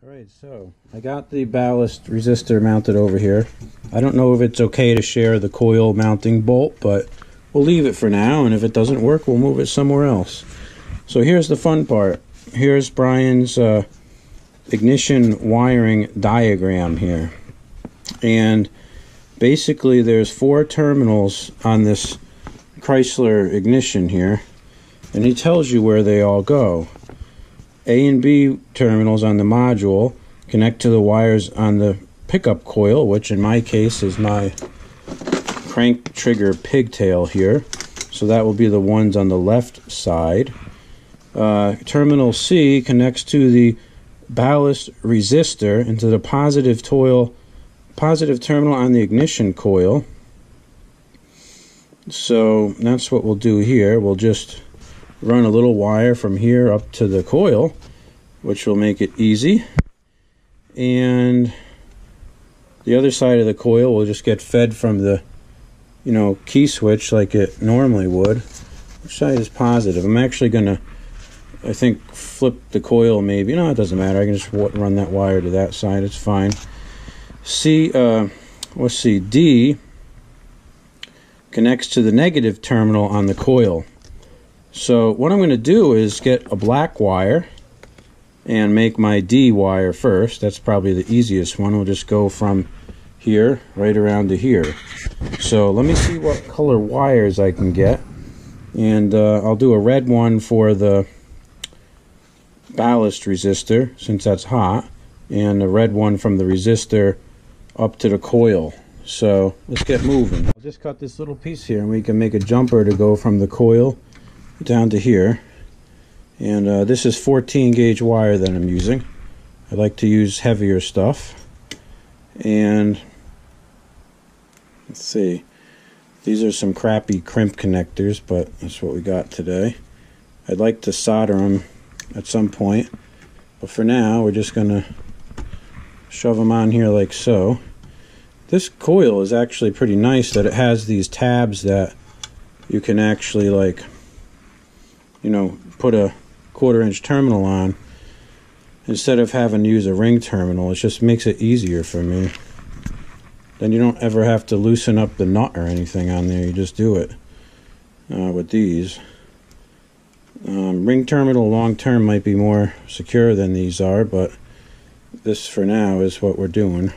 Alright, so I got the ballast resistor mounted over here. I don't know if it's okay to share the coil mounting bolt, but we'll leave it for now, and if it doesn't work, we'll move it somewhere else. So here's the fun part. Here's Brian's ignition wiring diagram here. And basically there's 4 terminals on this Chrysler ignition here, and he tells you where they all go. A and B terminals on the module connect to the wires on the pickup coil, which in my case is my crank trigger pigtail here. So that will be the ones on the left side. Terminal C connects to the ballast resistor into the positive terminal on the ignition coil. So that's what we'll do here. We'll just run a little wire from here up to the coil, which will make it easy. And the other side of the coil will just get fed from the, key switch like it normally would. Which side is positive? I'm actually gonna, I think, flip the coil maybe. No, it doesn't matter. I can just run that wire to that side. It's fine. Let's see. D connects to the negative terminal on the coil. So what I'm going to do is get a black wire and make my D wire first. That's probably the easiest one. We'll just go from here right around to here. So let me see what color wires I can get. And I'll do a red one for the ballast resistor, since that's hot, and a red one from the resistor up to the coil. So let's get moving. I'll just cut this little piece here and we can make a jumper to go from the coil down to here. And this is 14 gauge wire that I'm using. I like to use heavier stuff. And let's see, these are some crappy crimp connectors, but that's what we got today. I'd like to solder them at some point, but for now we're just gonna shove them on here like so. This coil is actually pretty nice that it has these tabs that you can actually, like, put a 1/4 inch terminal on instead of having to use a ring terminal. It just makes it easier for me. Then you don't ever have to loosen up the nut or anything on there. You just do it with these. Ring terminal long term might be more secure than these are, but this for now is what we're doing.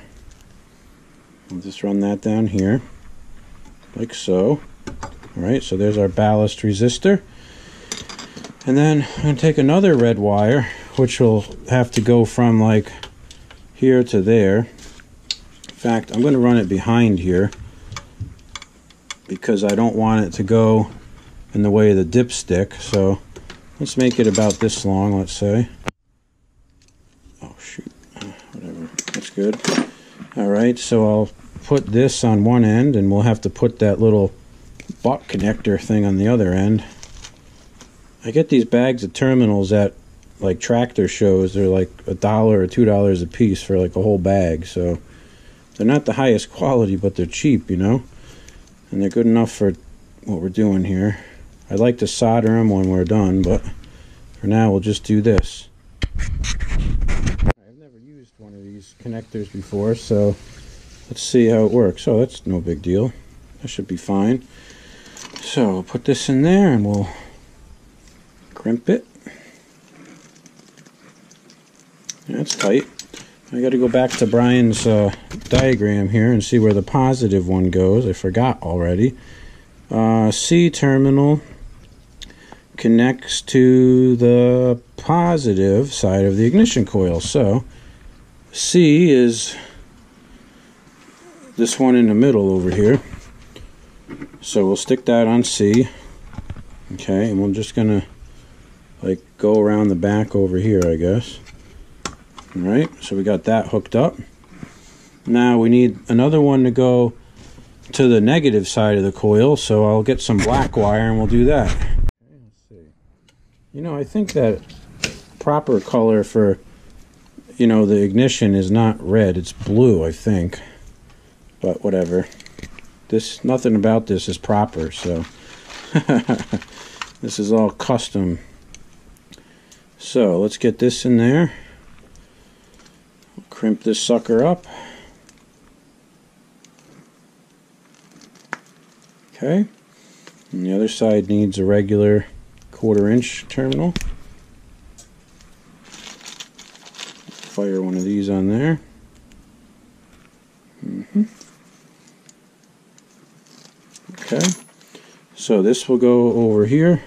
I'll just run that down here like so. Alright, so there's our ballast resistor. And then I'm going to take another red wire, which will have to go from like here to there. In fact, I'm going to run it behind here because I don't want it to go in the way of the dipstick. So let's make it about this long, let's say. Oh shoot, whatever, that's good. Alright, so I'll put this on one end and we'll have to put that little butt connector thing on the other end. I get these bags of terminals at like tractor shows. They're like $1 or $2 a piece for like a whole bag. So they're not the highest quality, but they're cheap, and they're good enough for what we're doing here. I'd like to solder them when we're done, but for now we'll just do this. I've never used one of these connectors before, so let's see how it works. Oh, that's no big deal. That should be fine. So we'll put this in there and we'll crimp it. That's tight. I got to go back to Brian's diagram here and see where the positive one goes. I forgot already. C terminal connects to the positive side of the ignition coil. So C is this one in the middle over here. So we'll stick that on C. Okay, and we're just gonna like go around the back over here, I guess. Alright, so we got that hooked up. Now we need another one to go to the negative side of the coil, so I'll get some black wire and we'll do that. Okay, let's see. I think that proper color for the ignition is not red, it's blue, I think. But whatever. Nothing about this is proper, so this is all custom. So let's get this in there. Crimp this sucker up. Okay, and the other side needs a regular 1/4 inch terminal. Fire one of these on there. Okay, so this will go over here,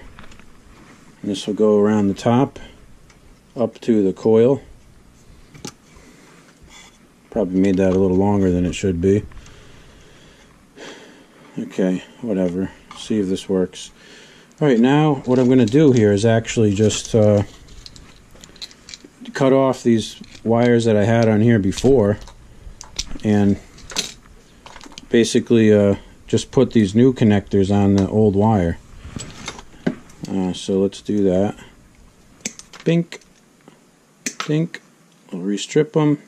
and this will go around the top up to the coil. Probably made that a little longer than it should be. Okay, whatever. See if this works. Alright, now what I'm going to do here is actually just cut off these wires that I had on here before and basically just put these new connectors on the old wire. So let's do that. Bink. Dink. We'll restrip them.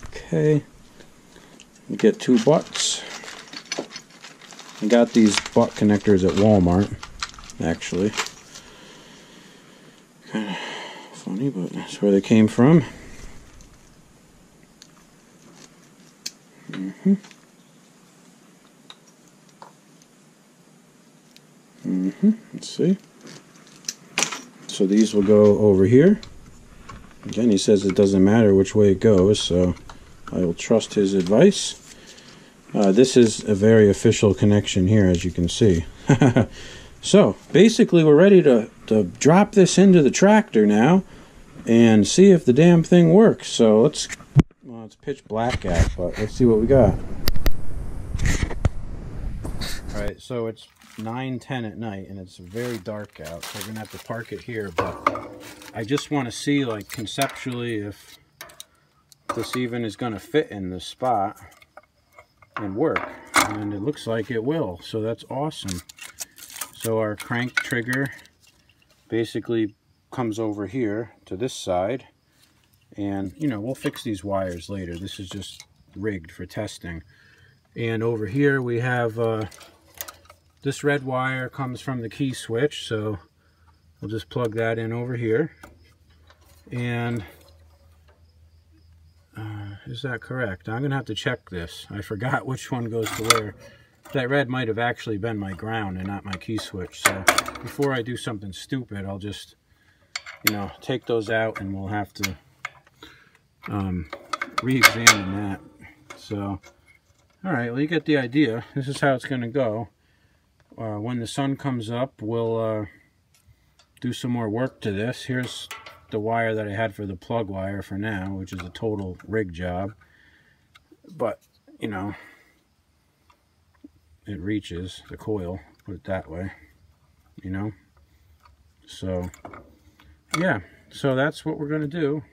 Okay. We get 2 butts. I got these butt connectors at Walmart, actually. Kind of funny, but that's where they came from. Let's see. So these will go over here. Again, he says it doesn't matter which way it goes, so I will trust his advice. This is a very official connection here, as you can see. So basically we're ready to drop this into the tractor now and see if the damn thing works. So well, it's pitch black out, but let's see what we got. Alright, so it's 9:10 at night and it's very dark out, so we're gonna have to park it here, but I just want to see, like, conceptually if this even is going to fit in this spot and work, and it looks like it will, so that's awesome. So our crank trigger basically comes over here to this side, and you know, we'll fix these wires later. This is just rigged for testing. And over here we have this red wire comes from the key switch, so we'll just plug that in over here. And is that correct? I'm gonna have to check this. I forgot which one goes to where. That red might have actually been my ground and not my key switch, so before I do something stupid, I'll just, you know, take those out and we'll have to re-examine that. So alright, well, you get the idea. This is how it's gonna go. When the sun comes up, we'll do some more work to this. Here's the wire that I had for the plug wire for now, which is a total rig job, but you know, it reaches the coil, put it that way, you know. So yeah, so that's what we're gonna do.